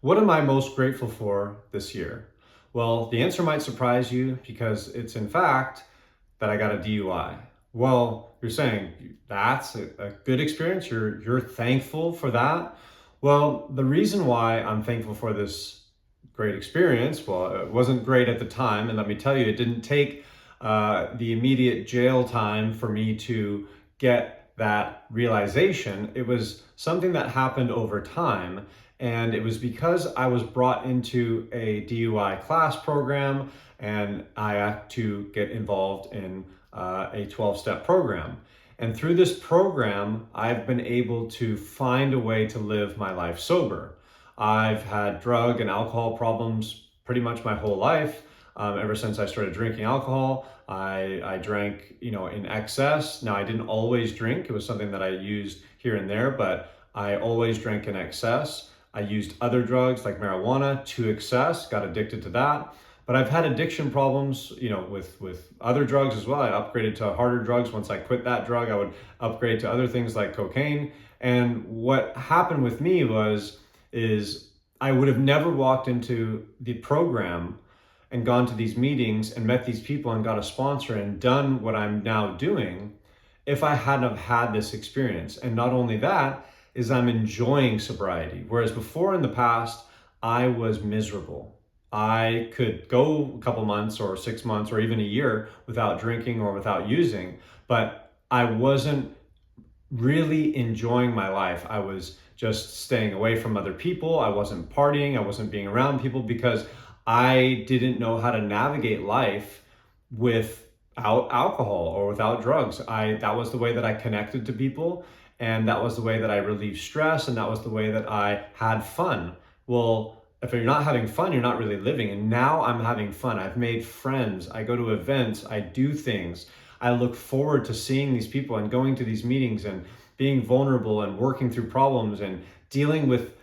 What am I most grateful for this year? Well, the answer might surprise you because it's in fact that I got a DUI. Well, you're saying that's a good experience. You're thankful for that. Well, the reason why I'm thankful for this great experience, well, it wasn't great at the time, and let me tell you, it didn't take the immediate jail time for me to get that realization. It was something that happened over time. And it was because I was brought into a DUI class program and I had to get involved in a 12-step program. And through this program, I've been able to find a way to live my life sober. I've had drug and alcohol problems pretty much my whole life. Ever since I started drinking alcohol, I drank, in excess. Now, I didn't always drink. It was something that I used here and there, but I always drank in excess. I used other drugs like marijuana to excess, got addicted to that. But I've had addiction problems, with other drugs as well. I upgraded to harder drugs. Once I quit that drug, I would upgrade to other things like cocaine. And what happened with me is I would have never walked into the program and gone to these meetings and met these people and got a sponsor and done what I'm now doing if I hadn't have had this experience. And not only that, is I'm enjoying sobriety. Whereas before in the past, I was miserable. I could go a couple months or 6 months or even a year without drinking or without using, but I wasn't really enjoying my life. I was just staying away from other people. I wasn't partying. I wasn't being around people because I didn't know how to navigate life without alcohol or without drugs. That was the way that I connected to people, and that was the way that I relieved stress, and that was the way that I had fun. Well, if you're not having fun, you're not really living. And now I'm having fun. I've made friends. I go to events. I do things. I look forward to seeing these people and going to these meetings and being vulnerable and working through problems and dealing with,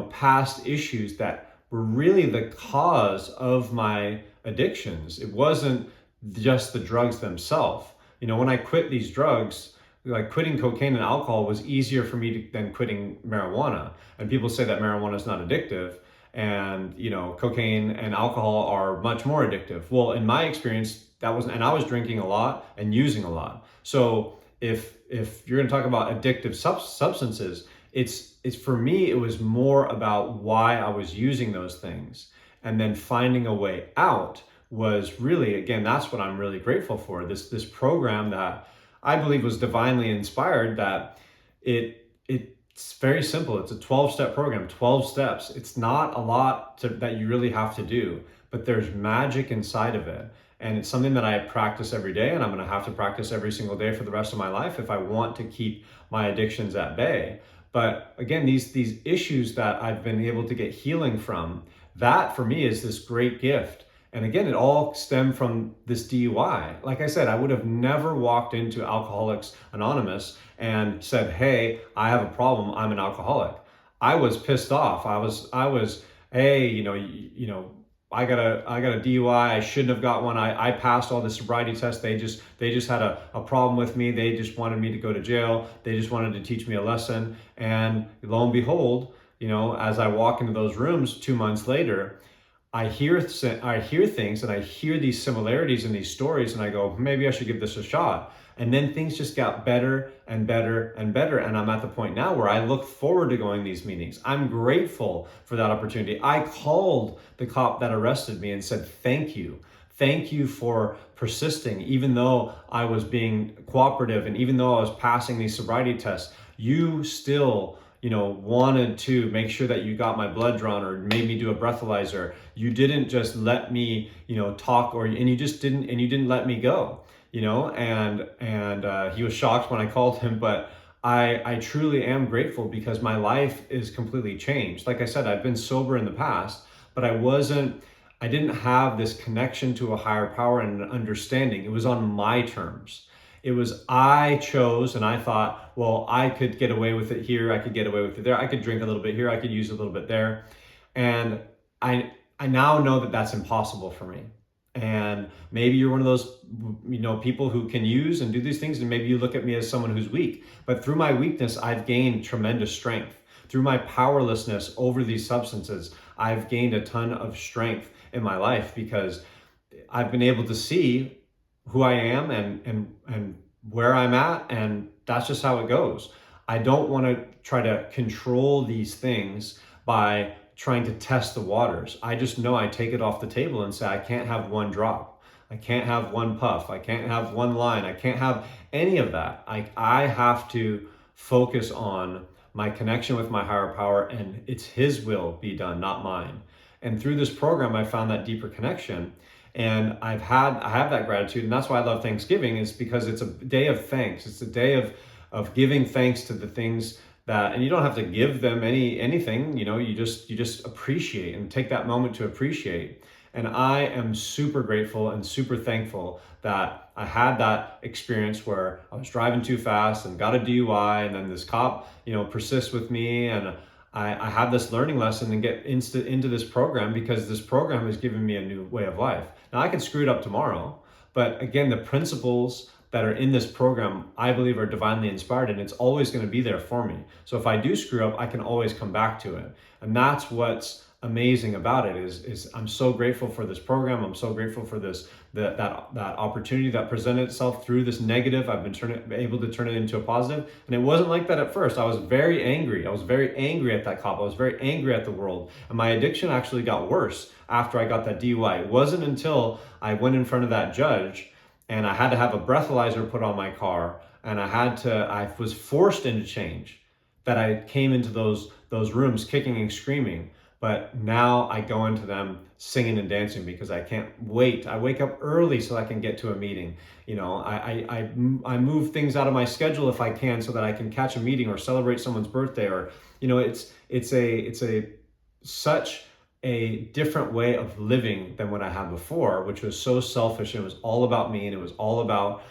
past issues that were really the cause of my addictions. It wasn't just the drugs themselves. When I quit these drugs, like quitting cocaine and alcohol was easier for me than quitting marijuana. And people say that marijuana is not addictive, and cocaine and alcohol are much more addictive. Well, in my experience, that wasn't, and I was drinking a lot and using a lot. So if you're going to talk about addictive substances, it's for me, it was more about why I was using those things, and then finding a way out was really, again, that's what I'm really grateful for. This program that I believe was divinely inspired, that it's very simple. It's a 12-step program, 12 steps. It's not a lot that you really have to do, but there's magic inside of it. And it's something that I practice every day, and I'm going to have to practice every single day for the rest of my life if I want to keep my addictions at bay. But again, these issues that I've been able to get healing from, that for me is this great gift. And again, it all stemmed from this DUI. Like I said, I would have never walked into Alcoholics Anonymous and said, "Hey, I have a problem. I'm an alcoholic." I was pissed off. I was, "Hey, I got a DUI. I shouldn't have got one. I passed all the sobriety tests. They just had a problem with me. They just wanted me to go to jail. They just wanted to teach me a lesson." And lo and behold, as I walk into those rooms 2 months later, I hear things, and I hear these similarities in these stories, and I go, maybe I should give this a shot. And then things just got better and better and better. And I'm at the point now where I look forward to going to these meetings. I'm grateful for that opportunity. I called the cop that arrested me and said, "Thank you. Thank you for persisting. Even though I was being cooperative and even though I was passing these sobriety tests, you still wanted to make sure that you got my blood drawn or made me do a breathalyzer. You didn't just let me, talk, and you didn't let me go, and he was shocked when I called him, but I truly am grateful because my life is completely changed. Like I said, I've been sober in the past, but I didn't have this connection to a higher power and an understanding. It was on my terms. It was, I chose, and I thought, well, I could get away with it here. I could get away with it there. I could drink a little bit here. I could use a little bit there. And I now know that that's impossible for me. And maybe you're one of those, people who can use and do these things. And maybe you look at me as someone who's weak, but through my weakness, I've gained tremendous strength. Through my powerlessness over these substances, I've gained a ton of strength in my life because I've been able to see who I am and where I'm at, and that's just how it goes. I don't want to try to control these things by trying to test the waters. I just know I take it off the table and say I can't have one drop. I can't have one puff. I can't have one line. I can't have any of that. I have to focus on my connection with my higher power, and it's his will be done, not mine. And through this program, I found that deeper connection. And I have that gratitude, and that's why I love Thanksgiving, is because it's a day of thanks. It's a day of giving thanks to the things that, and you don't have to give them anything, you just appreciate and take that moment to appreciate. And I am super grateful and super thankful that I had that experience where I was driving too fast and got a DUI, and then this cop, persists with me, and I have this learning lesson and get into this program because this program has given me a new way of life. Now I can screw it up tomorrow, but again, the principles that are in this program, I believe, are divinely inspired, and it's always going to be there for me. So if I do screw up, I can always come back to it. And that's what's amazing about it is I'm so grateful for this program. I'm so grateful for that opportunity that presented itself through this negative. I've been able to turn it into a positive. And it wasn't like that at first. I was very angry. I was very angry at that cop. I was very angry at the world. And my addiction actually got worse after I got that DUI. It wasn't until I went in front of that judge and I had to have a breathalyzer put on my car, and I was forced into change, that I came into those rooms kicking and screaming. But now I go into them singing and dancing because I can't wait. I wake up early so I can get to a meeting. I move things out of my schedule if I can so that I can catch a meeting or celebrate someone's birthday, or it's such a different way of living than what I had before, which was so selfish. It was all about me, and it was all about,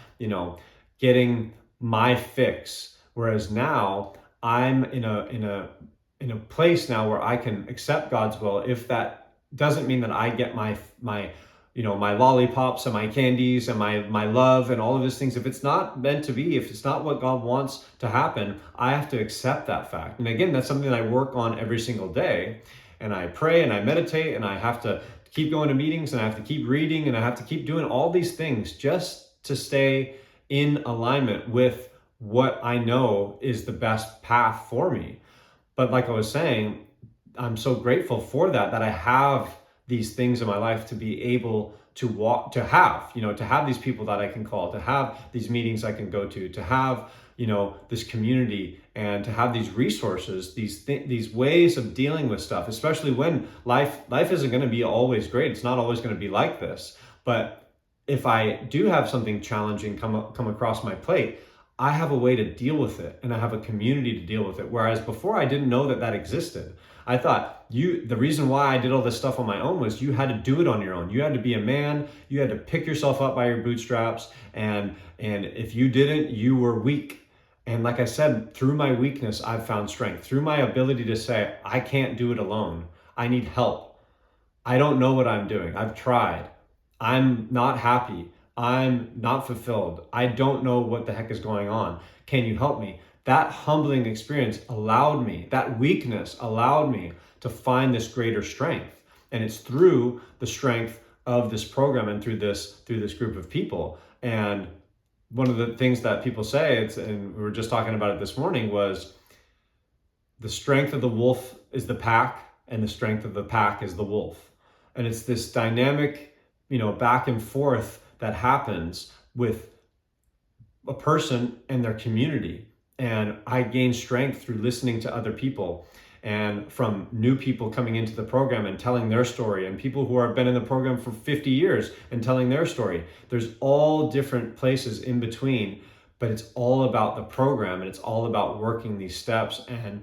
getting my fix. Whereas now I'm in a place now where I can accept God's will. If that doesn't mean that I get my lollipops and my candies and my love and all of these things, if it's not meant to be, if it's not what God wants to happen, I have to accept that fact. And again, that's something that I work on every single day. And I pray and I meditate, and I have to keep going to meetings, and I have to keep reading, and I have to keep doing all these things just to stay in alignment with what I know is the best path for me. But like I was saying, I'm so grateful for that I have these things in my life to be able to walk, to have these people that I can call, to have these meetings I can go to have, this community, and to have these resources, these ways of dealing with stuff, especially when life isn't going to be always great. It's not always going to be like this. But if I do have something challenging come across my plate, I have a way to deal with it, and I have a community to deal with it. Whereas before, I didn't know that existed. I thought the reason why I did all this stuff on my own was you had to do it on your own. You had to be a man. You had to pick yourself up by your bootstraps. And if you didn't, you were weak. And like I said, through my weakness, I've found strength. Through my ability to say, I can't do it alone. I need help. I don't know what I'm doing. I've tried. I'm not happy. I'm not fulfilled. I don't know what the heck is going on. Can you help me? That humbling experience that weakness allowed me to find this greater strength. And it's through the strength of this program and through this group of people. And one of the things that people say, and we were just talking about it this morning, was the strength of the wolf is the pack, and the strength of the pack is the wolf. And it's this dynamic, back and forth that happens with a person and their community. And I gain strength through listening to other people, and from new people coming into the program and telling their story, and people who have been in the program for 50 years and telling their story. There's all different places in between, but it's all about the program, and it's all about working these steps, and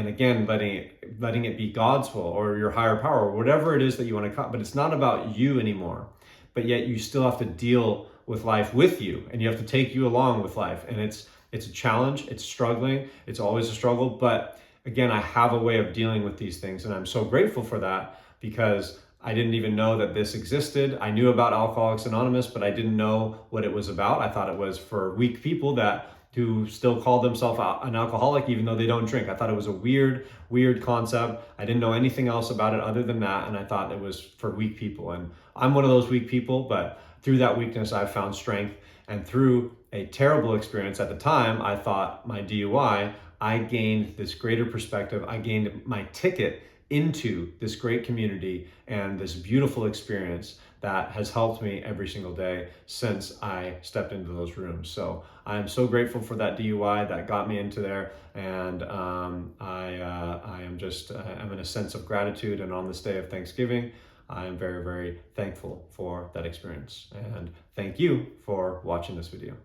again, letting it be God's will or your higher power, or whatever it is that you want to call. But it's not about you anymore. But yet you still have to deal with life with you, and you have to take you along with life. And it's a challenge, it's struggling, it's always a struggle. But again, I have a way of dealing with these things, and I'm so grateful for that, because I didn't even know that this existed. I knew about Alcoholics Anonymous, but I didn't know what it was about. I thought it was for weak people that who still called themselves an alcoholic even though they don't drink. I thought it was a weird concept. I didn't know anything else about it other than that, and I thought it was for weak people. And I'm one of those weak people, but through that weakness, I've found strength. And through a terrible experience at the time, I thought my DUI, I gained this greater perspective. I gained my ticket into this great community and this beautiful experience that has helped me every single day since I stepped into those rooms. So I'm so grateful for that DUI that got me into there, and I am just I'm in a sense of gratitude. And on this day of Thanksgiving, I am very thankful for that experience. And thank you for watching this video.